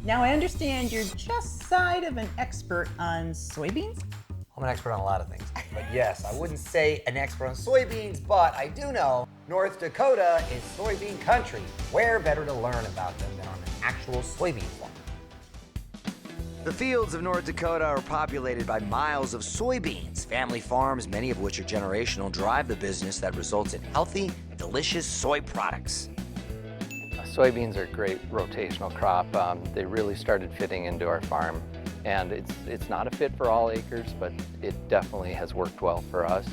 Now, I understand you're just side of an expert on soybeans? I'm an expert on a lot of things. But yes, I wouldn't say an expert on soybeans, but I do know North Dakota is soybean country. Where better to learn about them than on an actual soybean farm? The fields of North Dakota are populated by miles of soybeans. Family farms, many of which are generational, drive the business that results in healthy, delicious soy products. Soybeans are a great rotational crop. They really started fitting into our farm. And it's not a fit for all acres, but it definitely has worked well for us.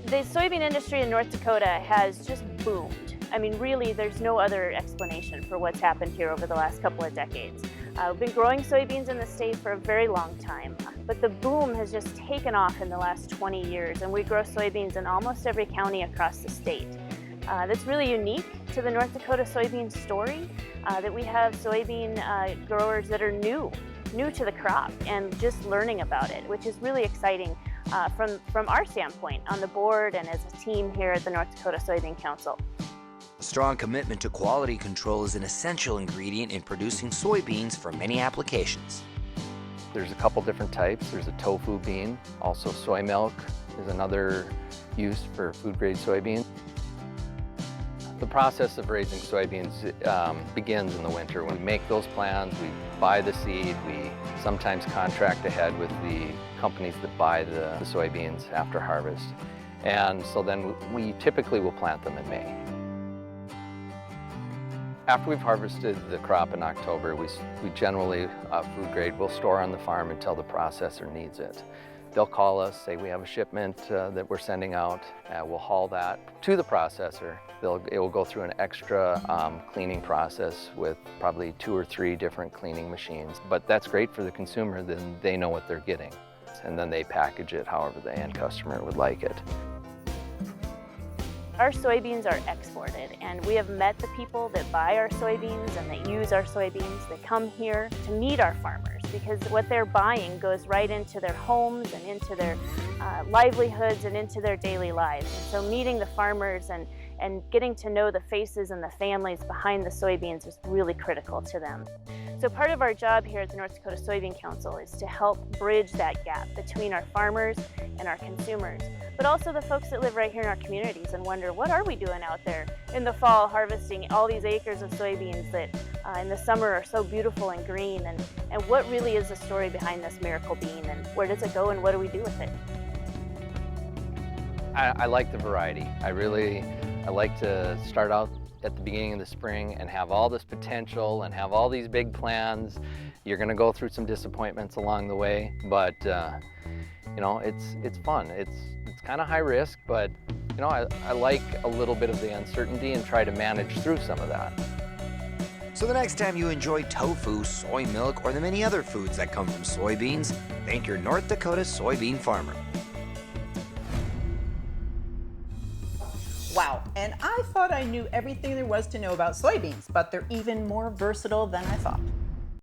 The soybean industry in North Dakota has just boomed. I mean, really, there's no other explanation for what's happened here over the last couple of decades. We've been growing soybeans in the state for a very long time, but the boom has just taken off in the last 20 years, and we grow soybeans in almost every county across the state. That's really unique to the North Dakota soybean story, that we have soybean growers that are new to the crop and just learning about it, which is really exciting from our standpoint on the board and as a team here at the North Dakota Soybean Council. A strong commitment to quality control is an essential ingredient in producing soybeans for many applications. There's a couple different types. There's a tofu bean. Also soy milk is another use for food-grade soybeans. The process of raising soybeans begins in the winter. When we make those plans, we buy the seed, we sometimes contract ahead with the companies that buy the soybeans after harvest. And so then we typically will plant them in May. After we've harvested the crop in October, we generally, food grade, will store on the farm until the processor needs it. They'll call us, say we have a shipment that we're sending out, we'll haul that to the processor. It will go through an extra cleaning process with probably 2 or 3 different cleaning machines. But that's great for the consumer, then they know what they're getting. And then they package it however the end customer would like it. Our soybeans are exported, and we have met the people that buy our soybeans and that use our soybeans. They come here to meet our farmers because what they're buying goes right into their homes and into their livelihoods and into their daily lives. And so meeting the farmers and getting to know the faces and the families behind the soybeans is really critical to them. So part of our job here at the North Dakota Soybean Council is to help bridge that gap between our farmers and our consumers, but also the folks that live right here in our communities and wonder, what are we doing out there in the fall harvesting all these acres of soybeans that in the summer are so beautiful and green, and what really is the story behind this miracle bean, and where does it go and what do we do with it? I like the variety. I like to start out at the beginning of the spring and have all this potential and have all these big plans. You're going to go through some disappointments along the way, but you know, it's fun. It's kind of high risk, but you know, I like a little bit of the uncertainty and try to manage through some of that. So the next time you enjoy tofu, soy milk, or the many other foods that come from soybeans, thank your North Dakota soybean farmer. Wow, and I thought I knew everything there was to know about soybeans, but they're even more versatile than I thought.